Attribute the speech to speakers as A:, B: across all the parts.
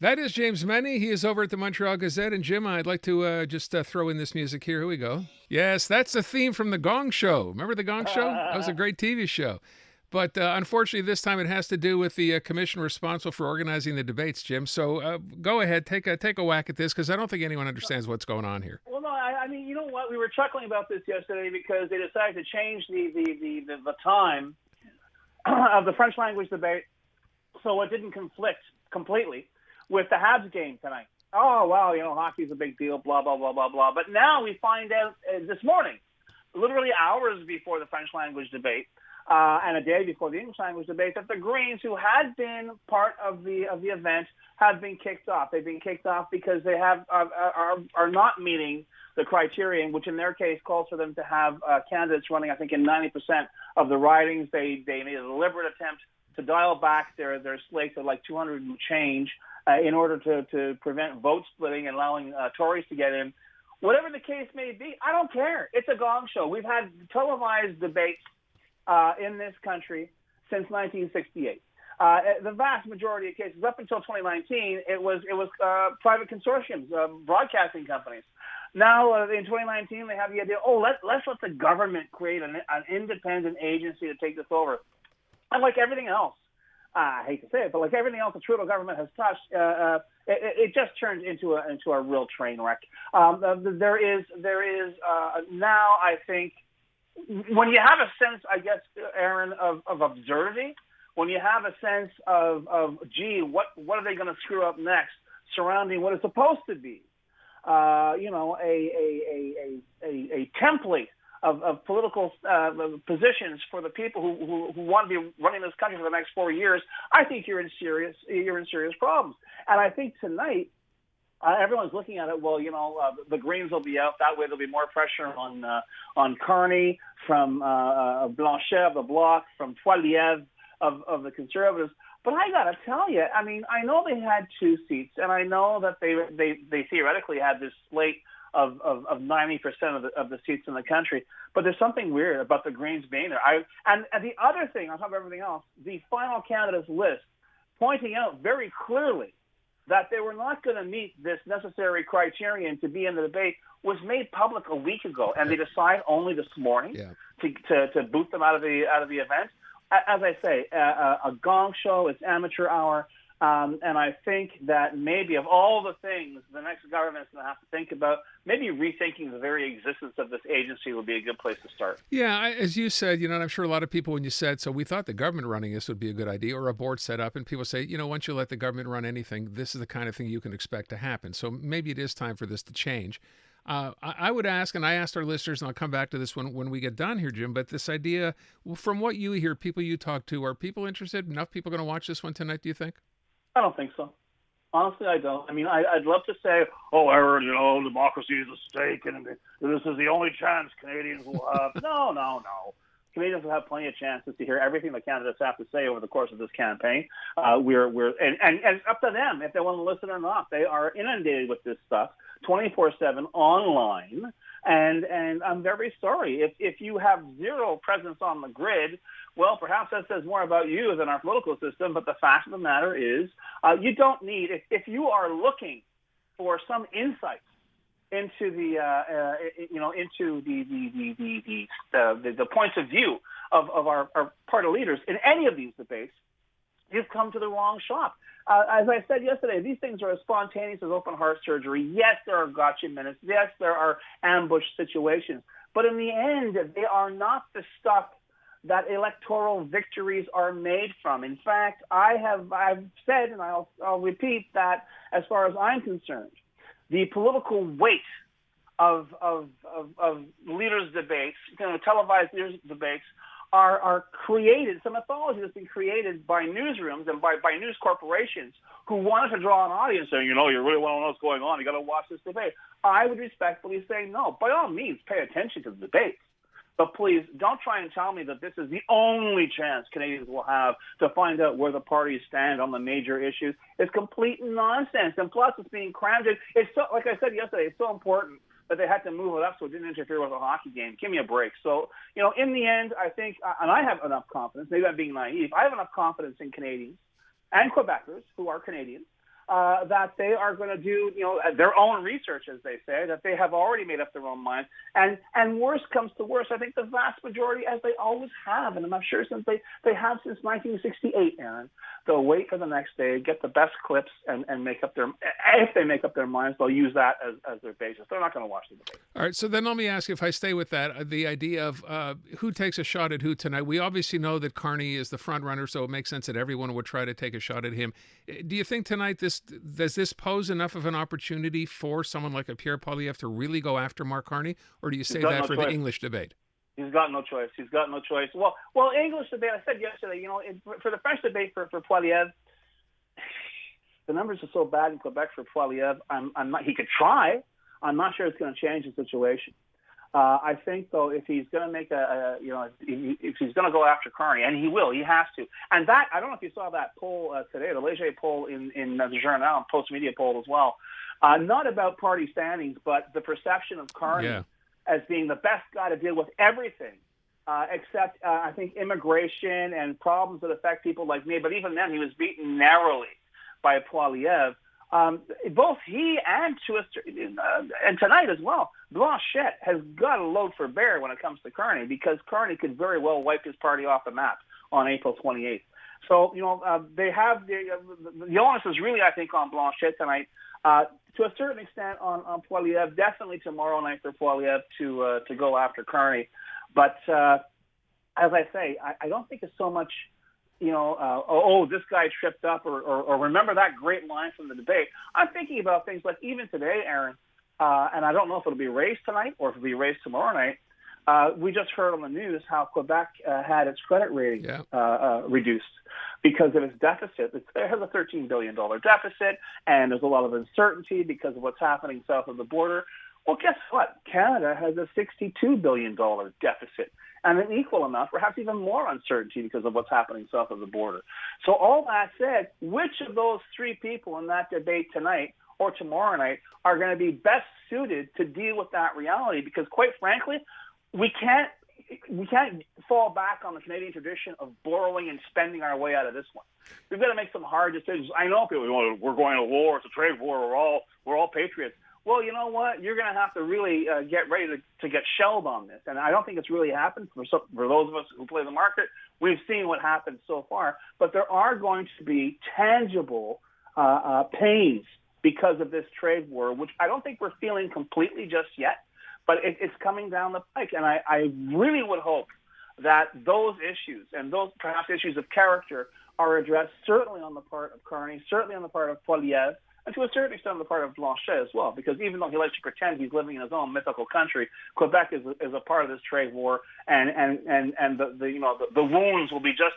A: That is James Mennie. He is over at the Montreal Gazette. And Jim, I'd like to just throw in this music here. Here we go. Yes, that's the theme from the Gong Show. Remember the Gong Show? That was a great TV show. But unfortunately, this time it has to do with the commission responsible for organizing the debates, Jim. So go ahead, take a whack at this, because I don't think anyone understands what's going on here.
B: Well, no, I mean, you know what? We were chuckling about this yesterday because they decided to change the time of the French language debate so it didn't conflict completely with the Habs game tonight. Oh, wow, hockey's a big deal, blah, blah, blah, blah, blah. But now we find out this morning, literally hours before the French language debate, and a day before the English language debate, that the Greens, who had been part of the event, have been kicked off. They've been kicked off because they are not meeting the criterion, which in their case calls for them to have candidates running, I think, in 90% of the ridings. They made a deliberate attempt to dial back their slate to like 200 and change in order to prevent vote splitting and allowing Tories to get in. Whatever the case may be, I don't care. It's a gong show. We've had televised debates in this country since 1968. The vast majority of cases, up until 2019, it was private consortiums, broadcasting companies. Now, in 2019, they have the idea, let's let the government create an independent agency to take this over. And like everything else, I hate to say it, but like everything else the Trudeau government has touched, it just turns into a real train wreck. There is now, I think, when you have a sense, I guess, Aaron, of observing, when you have a sense of gee, what are they going to screw up next surrounding what is supposed to be, a template of political positions for the people who want to be running this country for the next 4 years, I think you're in serious problems. And I think tonight, everyone's looking at it. Well, the Greens will be out. That way, there'll be more pressure on Carney from Blanchet of the Bloc, from Poilievre of the Conservatives. But I got to tell you, I mean, I know they had 2 seats, and I know that they theoretically had this slate of 90% of the seats in the country. But there's something weird about the Greens being there. And the other thing, on top of everything else, the final candidates list pointing out very clearly that they were not going to meet this necessary criterion to be in the debate was made public a week ago, and they decide only this morning to boot them out of the event. As I say, a gong show, it's amateur hour, and I think that maybe of all the things the next government's going to have to think about, maybe rethinking the very existence of this agency would be a good place to start.
A: Yeah, as you said, and I'm sure a lot of people, when you said, so we thought the government running this would be a good idea, or a board set up, and people say, once you let the government run anything, this is the kind of thing you can expect to happen. So maybe it is time for this to change. I would ask, and I asked our listeners, and I'll come back to this when we get done here, Jim, but this idea, from what you hear, people you talk to, are people interested? Enough people going to watch this one tonight, do you think?
B: I don't think so. Honestly, I don't. I mean, I'd love to say, Aaron, democracy is at stake, and this is the only chance Canadians will have. No. Canadians will have plenty of chances to hear everything the candidates have to say over the course of this campaign. And it's up to them if they want to listen or not. They are inundated with this stuff 24/7 online. And I'm very sorry. If you have zero presence on the grid, well, perhaps that says more about you than our political system. But the fact of the matter is, you don't need, if you are looking for some insight into the points of view of our party leaders in any of these debates, you've come to the wrong shop. As I said yesterday, these things are as spontaneous as open heart surgery. Yes, there are gotcha minutes. Yes, there are ambush situations. But in the end, they are not the stuff that electoral victories are made from. In fact, I've said, and I'll repeat that as far as I'm concerned, the political weight of leaders' debates, televised leaders' debates, are created. Some mythology that's been created by newsrooms and by news corporations who wanted to draw an audience saying, you really want to know what's going on, you got to watch this debate. I would respectfully say no. By all means, pay attention to the debates. But please, don't try and tell me that this is the only chance Canadians will have to find out where the parties stand on the major issues. It's complete nonsense. And plus, it's being crammed in. It's so, like I said yesterday, it's so important that they had to move it up so it didn't interfere with a hockey game. Give me a break. So, in the end, I think, and I have enough confidence, maybe I'm being naive, I have enough confidence in Canadians and Quebecers who are Canadians that they are going to do, their own research, as they say, that they have already made up their own minds. And worse comes to worse, I think the vast majority, as they always have, and I'm sure since they have since 1968, Aaron, they'll wait for the next day, get the best clips, and make up if they make up their minds, they'll use that as their basis. They're not going to watch the debate.
A: All right, so then let me ask you, if I stay with that, the idea of who takes a shot at who tonight. We obviously know that Carney is the front runner, so it makes sense that everyone would try to take a shot at him. Do you think tonight does this pose enough of an opportunity for someone like a Pierre Poilievre to really go after Mark Carney, or do you save that for the English debate?
B: He's got no choice. Well, English debate, I said yesterday, for the French debate for Poilievre, the numbers are so bad in Quebec for Poilievre. I'm not. He could try. I'm not sure it's going to change the situation. I think, though, if he's going to make if he's going to go after Carney, and he will, he has to. And that, I don't know if you saw that poll today, the Leger poll in the Journal, post-media poll as well, not about party standings, but the perception of Carney as being the best guy to deal with everything, except, I think, immigration and problems that affect people like me. But even then, he was beaten narrowly by Poilievre. Both he and tonight as well, Blanchette has got a load for bear when it comes to Carney, because Carney could very well wipe his party off the map on April 28th. So, they have the onus is really, I think, on Blanchette tonight. To a certain extent on Poilievre, definitely tomorrow night for Poilievre to go after Carney. But as I say, I don't think it's so much, this guy tripped up, or remember that great line from the debate. I'm thinking about things like even today, Aaron, and I don't know if it'll be raised tonight or if it'll be raised tomorrow night. We just heard on the news how Quebec had its credit rating reduced because of its deficit. It has a $13 billion deficit, and there's a lot of uncertainty because of what's happening south of the border. Well, guess what? Canada has a $62 billion deficit, and an equal amount, perhaps even more uncertainty because of what's happening south of the border. So all that said, which of those three people in that debate tonight or tomorrow night are going to be best suited to deal with that reality? Because quite frankly, we can't fall back on the Canadian tradition of borrowing and spending our way out of this one. We've got to make some hard decisions. I know people, we're going to war, it's a trade war, we're all patriots. Well, you know what? You're going to have to really get ready to get shelled on this. And I don't think it's really happened for those of us who play the market. We've seen what happened so far. But there are going to be tangible pains because of this trade war, which I don't think we're feeling completely just yet. But it's coming down the pike. And I really would hope that those issues, and those perhaps issues of character, are addressed certainly on the part of Carney, certainly on the part of Poilievre, and to a certain extent on the part of Blanchet as well, because even though he likes to pretend he's living in his own mythical country, Quebec is a part of this trade war, and the wounds will be just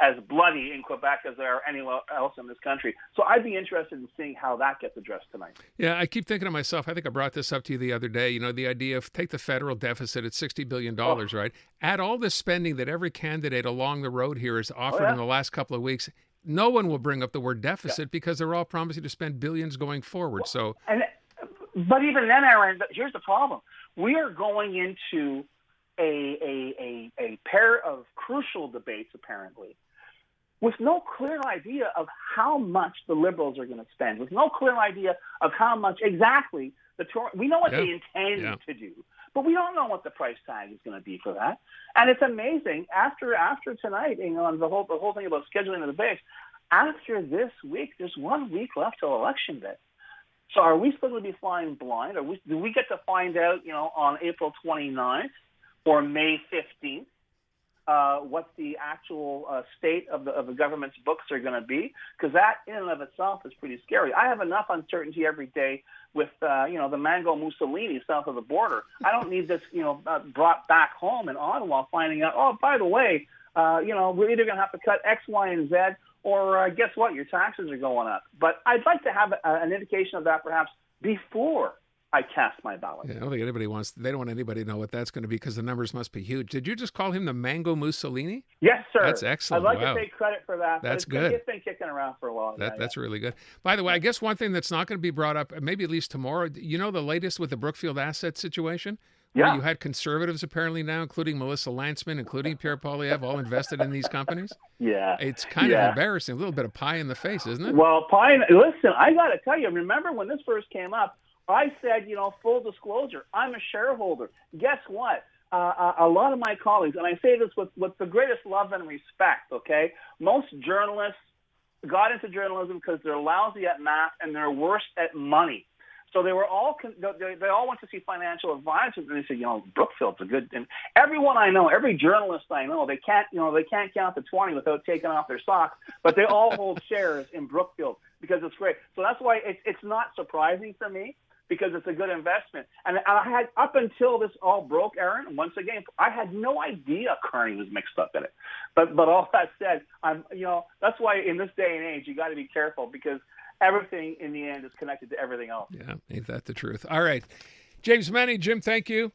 B: as bloody in Quebec as there are anywhere else in this country. So I'd be interested in seeing how that gets addressed tonight.
A: Yeah, I keep thinking to myself, I think I brought this up to you the other day, the idea of take the federal deficit at $60 billion, right? Add all this spending that every candidate along the road here has offered in the last couple of weeks. No one will bring up the word deficit because they're all promising to spend billions going forward.
B: But even then, Aaron, here's the problem. We are going into a pair of crucial debates, apparently, with no clear idea of how much the Liberals are going to spend, with no clear idea of how much exactly we know what they intend to do, but we don't know what the price tag is going to be for that. And it's amazing after tonight, the whole thing about scheduling the debates. After this week, there's 1 week left till election day. So are we still going to be flying blind? Do we get to find out, on April 29th or May 15th? What the actual state of the government's books are going to be, because that in and of itself is pretty scary. I have enough uncertainty every day with the Mango Mussolini south of the border. I don't need this brought back home in Ottawa, finding out, oh, by the way, we're either going to have to cut X, Y, and Z, or guess what, your taxes are going up. But I'd like to have an indication of that perhaps before I cast my ballot.
A: Yeah, I don't think they don't want anybody to know what that's going to be, because the numbers must be huge. Did you just call him the Mango Mussolini?
B: Yes, sir.
A: That's excellent.
B: I'd like to take credit for that.
A: That's good.
B: It's been kicking around for a while.
A: That's really good. By the way, I guess one thing that's not going to be brought up, maybe at least tomorrow, the latest with the Brookfield asset situation?
B: Yeah.
A: where you had conservatives apparently now, including Melissa Lantsman, including Pierre Poilievre, all invested in these companies?
B: Yeah.
A: It's kind of embarrassing. A little bit of pie in the face, isn't it?
B: Well, listen, I got to tell you, remember when this first came up, I said, full disclosure, I'm a shareholder. Guess what? A lot of my colleagues, and I say this with the greatest love and respect, okay? Most journalists got into journalism because they're lousy at math and they're worse at money. So they were all they all went to see financial advisors, and they said, Brookfield's a good. And everyone I know, every journalist I know, they can't count to 20 without taking off their socks, but they all hold shares in Brookfield because it's great. So that's why it's not surprising for me, because it's a good investment. And I had, up until this all broke, Aaron, and once again, I had no idea Kearney was mixed up in it. But all that said, that's why in this day and age you got to be careful, because everything in the end is connected to everything else.
A: Yeah, ain't that the truth? All right. James Mennie, Jim, thank you.